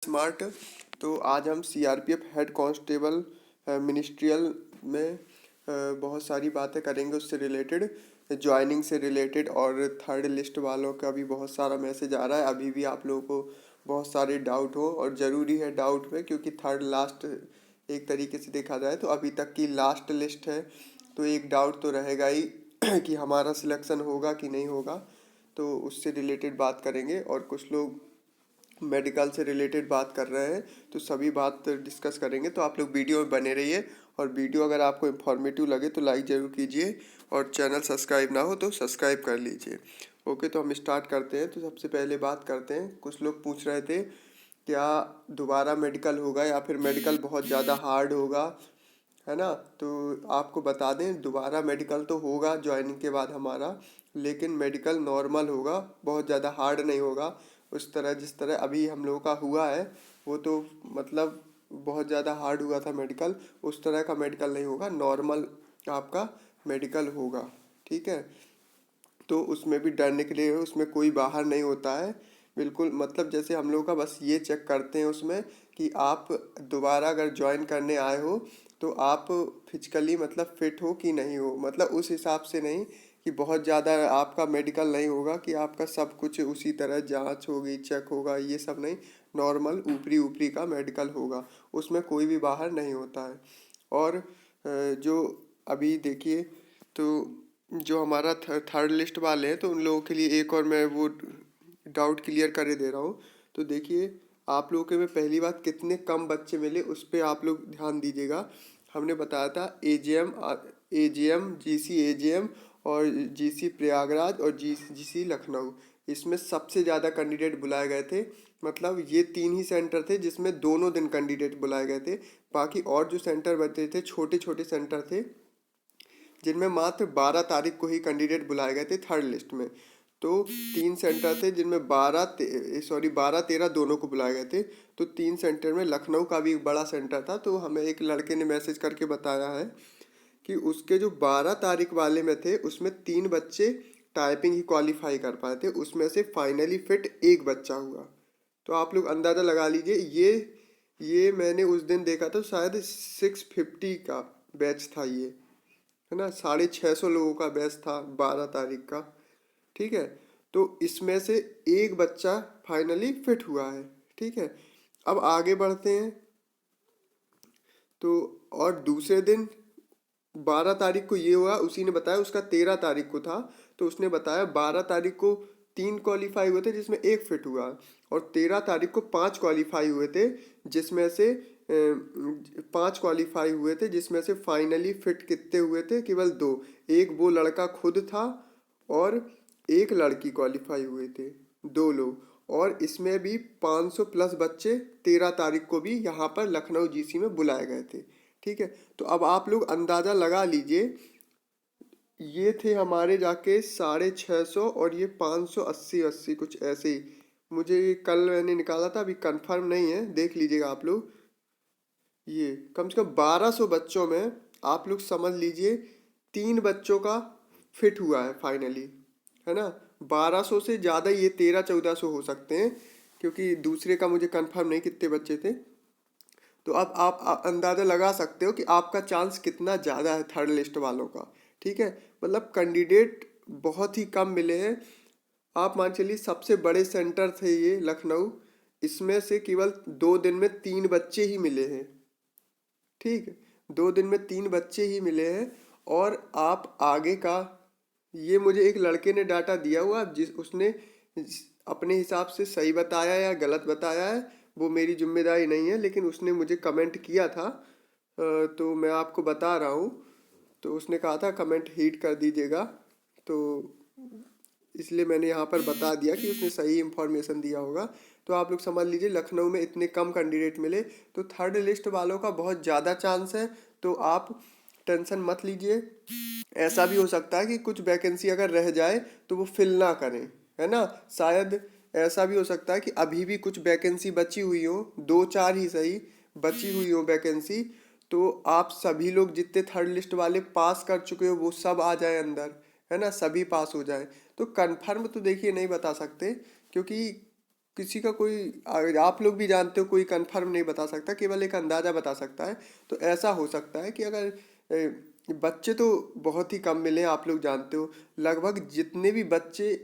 Smart. तो आज हम सीआरपीएफ हेड कांस्टेबल मिनिस्ट्रियल में बहुत सारी बातें करेंगे उससे रिलेटेड, ज्वाइनिंग से रिलेटेड। और थर्ड लिस्ट वालों का भी बहुत सारा मैसेज आ रहा है। अभी भी आप लोगों को बहुत सारे डाउट हो, और ज़रूरी है डाउट में, क्योंकि थर्ड लास्ट एक तरीके से देखा जाए तो अभी तक की लास्ट लिस्ट है। तो एक डाउट तो रहेगा ही कि हमारा सिलेक्शन होगा कि नहीं होगा। तो उससे रिलेटेड बात करेंगे, और कुछ लोग मेडिकल से रिलेटेड बात कर रहे हैं। तो सभी बात डिस्कस करेंगे, तो आप लोग वीडियो में बने रहिए। और वीडियो अगर आपको इन्फॉर्मेटिव लगे तो लाइक ज़रूर कीजिए, और चैनल सब्सक्राइब ना हो तो सब्सक्राइब कर लीजिए। ओके, तो हम स्टार्ट करते हैं। तो सबसे पहले बात करते हैं, कुछ लोग पूछ रहे थे क्या दोबारा मेडिकल होगा या फिर मेडिकल बहुत ज़्यादा हार्ड होगा, है ना। तो आपको बता दें, दोबारा मेडिकल तो होगा ज्वाइनिंग के बाद हमारा, लेकिन मेडिकल नॉर्मल होगा, बहुत ज़्यादा हार्ड नहीं होगा। उस तरह जिस तरह अभी हम लोगों का हुआ है, वो तो मतलब बहुत ज़्यादा हार्ड हुआ था मेडिकल, उस तरह का मेडिकल नहीं होगा, नॉर्मल आपका मेडिकल होगा। ठीक है। तो उसमें भी डरने के लिए उसमें कोई बाहर नहीं होता है, बिल्कुल। मतलब जैसे हम लोग का बस ये चेक करते हैं उसमें कि आप दोबारा अगर ज्वाइन करने आए हो तो आप फिजिकली मतलब फिट हो कि नहीं हो, मतलब उस हिसाब से नहीं कि बहुत ज़्यादा आपका मेडिकल नहीं होगा कि आपका सब कुछ उसी तरह जांच होगी, चेक होगा, ये सब नहीं। नॉर्मल ऊपरी ऊपरी का मेडिकल होगा, उसमें कोई भी बाहर नहीं होता है। और जो अभी देखिए, तो जो हमारा थर्ड लिस्ट वाले हैं, तो उन लोगों के लिए एक और मैं वो डाउट क्लियर कर दे रहा हूँ। तो देखिए, आप लोगों के में पहली बात कितने कम बच्चे मिले उस पर आप लोग ध्यान दीजिएगा। हमने बताया था एजेएम, एजेएम जीसी एजेएम, और जीसी प्रयागराज, और जीसी लखनऊ, इसमें सबसे ज़्यादा कैंडिडेट बुलाए गए थे। मतलब ये तीन ही सेंटर थे जिसमें दोनों दिन कैंडिडेट बुलाए गए थे। बाकी और जो सेंटर बचे थे, छोटे छोटे सेंटर थे जिनमें मात्र 12 तारीख को ही कैंडिडेट बुलाए गए थे थर्ड लिस्ट में। तो तीन सेंटर थे जिनमें 12 13 दोनों को बुलाए गए थे। तो तीन सेंटर में लखनऊ का भी एक बड़ा सेंटर था। तो हमें एक लड़के ने मैसेज करके बताया है कि उसके जो 12 तारीख वाले में थे उसमें तीन बच्चे टाइपिंग ही क्वालिफाई कर पाए थे, उसमें से फाइनली फिट एक बच्चा हुआ। तो आप लोग अंदाज़ा लगा लीजिए, ये मैंने उस दिन देखा था, शायद 650 का बैच था ये, है ना। 650 लोगों का बैच था 12 तारीख का। ठीक है। तो इसमें से एक बच्चा फाइनली फिट हुआ है। ठीक है। अब आगे बढ़ते हैं। तो और दूसरे दिन 12 तारीख को ये हुआ, उसी ने बताया, उसका 13 तारीख को था। तो उसने बताया 12 तारीख को तीन क्वालिफाई हुए थे जिसमें एक फिट हुआ, और 13 तारीख को पांच क्वालिफाई हुए थे जिसमें से पांच क्वालिफाई हुए थे जिसमें से फाइनली फिट कितने हुए थे, केवल दो। एक वो लड़का खुद था, और एक लड़की क्वालिफाई हुए थे, दो लोग। और इसमें भी 500 प्लस बच्चे 13 तारीख को भी यहाँ पर लखनऊ जीसी में बुलाए गए थे। ठीक है। तो अब आप लोग अंदाज़ा लगा लीजिए, ये थे हमारे जाके 650, और ये 580 80 कुछ ऐसे ही। मुझे ये कल मैंने निकाला था, अभी कंफर्म नहीं है, देख लीजिएगा आप लोग। ये कम से कम 1200 बच्चों में आप लोग समझ लीजिए तीन बच्चों का फिट हुआ है फाइनली, है ना। 1200 से ज़्यादा ये 1300 1400 हो सकते हैं, क्योंकि दूसरे का मुझे कंफर्म नहीं कितने बच्चे थे। तो अब आप अंदाज़ा लगा सकते हो कि आपका चांस कितना ज़्यादा है थर्ड लिस्ट वालों का। ठीक है। मतलब कैंडिडेट बहुत ही कम मिले हैं। आप मान चलिए सबसे बड़े सेंटर थे ये लखनऊ, इसमें से केवल 2 दिन में तीन बच्चे ही मिले हैं। ठीक है। 2 दिन में तीन बच्चे ही मिले हैं। और आप आगे का, ये मुझे एक लड़के ने डाटा दिया हुआ, जिस उसने अपने हिसाब से सही बताया या गलत बताया है वो मेरी जिम्मेदारी नहीं है, लेकिन उसने मुझे कमेंट किया था। तो मैं आपको बता रहा हूँ। तो उसने कहा था कमेंट हीट कर दीजिएगा, तो इसलिए मैंने यहाँ पर बता दिया कि उसने सही इन्फॉर्मेशन दिया होगा। तो आप लोग समझ लीजिए लखनऊ में इतने कम कैंडिडेट मिले, तो थर्ड लिस्ट वालों का बहुत ज़्यादा चांस है। तो आप टेंशन मत लीजिए। ऐसा भी हो सकता है कि कुछ वैकेंसी अगर रह जाए तो वो फिल ना करें, है ना। शायद ऐसा भी हो सकता है कि अभी भी कुछ वैकेंसी बची हुई हो, दो चार ही सही बची हुई हो वैकेंसी। तो आप सभी लोग जितने थर्ड लिस्ट वाले पास कर चुके हो वो सब आ जाए अंदर, है ना, सभी पास हो जाए। तो कंफर्म तो देखिए नहीं बता सकते, क्योंकि किसी का कोई आप लोग भी जानते हो, कोई कंफर्म नहीं बता सकता, केवल एक अंदाज़ा बता सकता है। तो ऐसा हो सकता है कि अगर बच्चे तो बहुत ही कम मिले, आप लोग जानते हो लगभग जितने भी बच्चे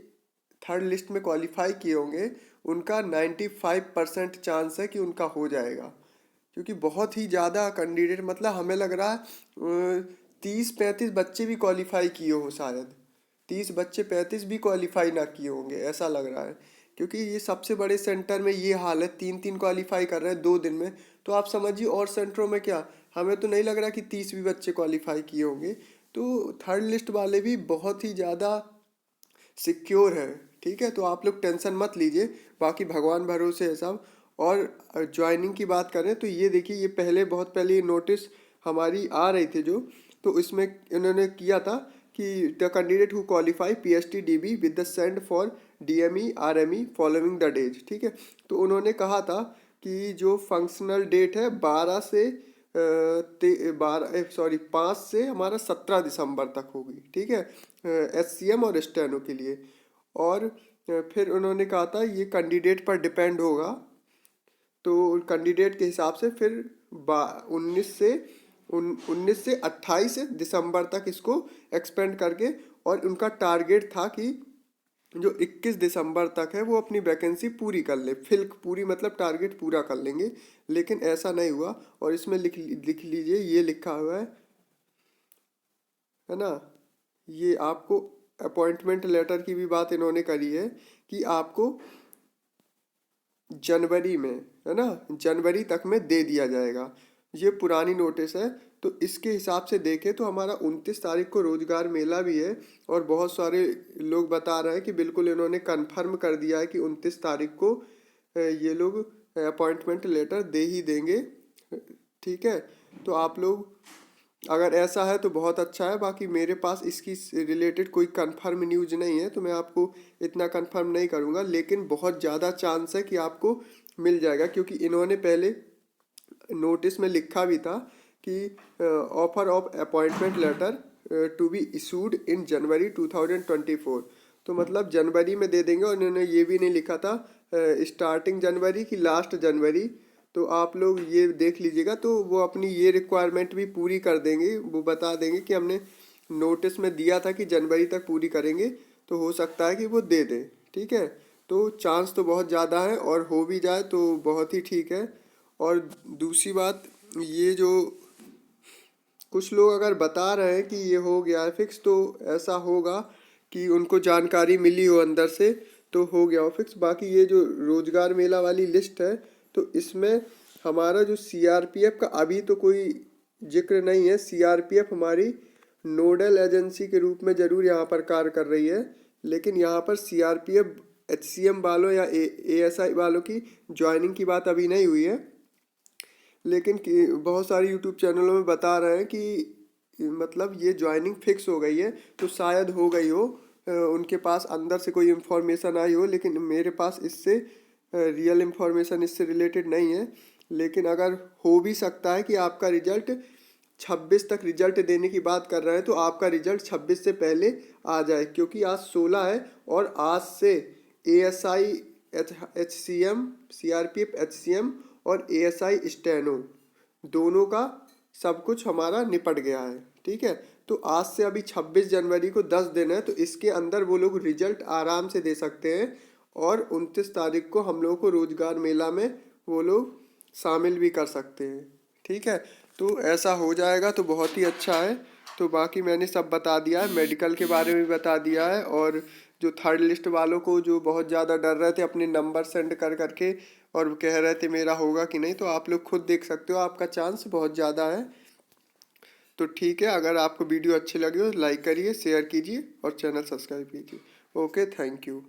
थर्ड लिस्ट में क्वालिफाई किए होंगे उनका 95% चांस है कि उनका हो जाएगा, क्योंकि बहुत ही ज़्यादा कैंडिडेट, मतलब हमें लग रहा है 30-35 बच्चे भी क्वालिफाई किए हो शायद, 30 बच्चे 35 भी क्वालिफाई ना किए होंगे ऐसा लग रहा है, क्योंकि ये सबसे बड़े सेंटर में ये हाल है, 3-3 क्वालिफाई कर रहे हैं 2 दिन में। तो आप समझिए और सेंटरों में क्या, हमें तो नहीं लग रहा कि 30 भी बच्चे क्वालिफाई किए होंगे। तो थर्ड लिस्ट वाले भी बहुत ही ज़्यादा सिक्योर है। ठीक है, तो आप लोग टेंशन मत लीजिए, बाकी भगवान भरोसे है सब। और ज्वाइनिंग की बात करें तो ये देखिए, ये पहले बहुत पहले ये नोटिस हमारी आ रही थी जो, तो इसमें इन्होंने किया था कि the candidate who qualify PST-DB with the send for DME RME following the days. ठीक है, तो उन्होंने कहा था कि जो फंक्शनल डेट है 12 से 5 से हमारा 17 दिसंबर तक होगी। ठीक है, SCM और स्टेनो के लिए। और फिर उन्होंने कहा था ये कैंडिडेट पर डिपेंड होगा, तो कैंडिडेट के हिसाब से फिर 19 से 28 दिसंबर तक इसको एक्सपेंड करके, और उनका टारगेट था कि जो 21 दिसंबर तक है वो अपनी वैकेंसी पूरी कर ले, फिल पूरी मतलब टारगेट पूरा कर लेंगे। लेकिन ऐसा नहीं हुआ, और इसमें लिख लीजिए, ये लिखा हुआ है ना, ये आपको अपॉइंटमेंट लेटर की भी बात इन्होंने करी है कि आपको जनवरी में, है ना, जनवरी तक में दे दिया जाएगा। ये पुरानी नोटिस है, तो इसके हिसाब से देखें तो हमारा 29 तारीख को रोजगार मेला भी है, और बहुत सारे लोग बता रहे हैं कि बिल्कुल इन्होंने कंफर्म कर दिया है कि 29 तारीख को ये लोग अपॉइंटमेंट लेटर दे ही देंगे। ठीक है, तो आप लोग अगर ऐसा है तो बहुत अच्छा है, बाकी मेरे पास इसकी रिलेटेड कोई कंफर्म न्यूज़ नहीं है, तो मैं आपको इतना कंफर्म नहीं करूँगा, लेकिन बहुत ज़्यादा चांस है कि आपको मिल जाएगा, क्योंकि इन्होंने पहले नोटिस में लिखा भी था कि offer of appointment letter to be issued in January 2024। तो मतलब जनवरी में दे देंगे, और इन्होंने ये भी नहीं लिखा था स्टार्टिंग जनवरी की लास्ट जनवरी। तो आप लोग ये देख लीजिएगा, तो वो अपनी ये रिक्वायरमेंट भी पूरी कर देंगे, वो बता देंगे कि हमने नोटिस में दिया था कि जनवरी तक पूरी करेंगे, तो हो सकता है कि वो दे दें। ठीक है, तो चांस तो बहुत ज़्यादा है, और हो भी जाए तो बहुत ही ठीक है। और दूसरी बात, ये जो कुछ लोग अगर बता रहे हैं कि ये हो गया है फिक्स, तो ऐसा होगा कि उनको जानकारी मिली हो अंदर से, तो हो गया हो फिक्स। बाकी ये जो रोजगार मेला वाली लिस्ट है, तो इसमें हमारा जो CRPF का अभी तो कोई जिक्र नहीं है। CRPF हमारी नोडल एजेंसी के रूप में ज़रूर यहाँ पर कार्य कर रही है, लेकिन यहाँ पर CRPF HCM वालों या ASI वालों की ज्वाइनिंग की बात अभी नहीं हुई है। लेकिन बहुत सारे यूट्यूब चैनलों में बता रहे हैं कि मतलब ये ज्वाइनिंग फिक्स हो गई है, तो शायद हो गई हो, उनके पास अंदर से कोई इन्फॉर्मेशन आई हो, लेकिन मेरे पास इससे रियल इन्फॉर्मेशन इससे रिलेटेड नहीं है। लेकिन अगर हो भी सकता है कि आपका रिजल्ट 26 तक रिजल्ट देने की बात कर रहे हैं, तो आपका रिजल्ट 26 से पहले आ जाए, क्योंकि आज 16 है, और आज से ASI HCM CRPF HCM और ASI स्टेनो दोनों का सब कुछ हमारा निपट गया है। ठीक है, तो आज से अभी 26 जनवरी को 10 दिन है, तो इसके अंदर वो लोग रिजल्ट आराम से दे सकते हैं, और 29 तारीख को हम लोगों को रोजगार मेला में वो लोग शामिल भी कर सकते हैं। ठीक है, तो ऐसा हो जाएगा तो बहुत ही अच्छा है। तो बाकी मैंने सब बता दिया है, मेडिकल के बारे में भी बता दिया है, और जो थर्ड लिस्ट वालों को जो बहुत ज़्यादा डर रहे थे अपने नंबर सेंड कर करके और कह रहे थे मेरा होगा कि नहीं, तो आप लोग खुद देख सकते हो, आपका चांस बहुत ज़्यादा है। तो ठीक है, अगर आपको वीडियो अच्छी लगी हो लाइक करिए, शेयर कीजिए और चैनल सब्सक्राइब कीजिए। Okay, thank you.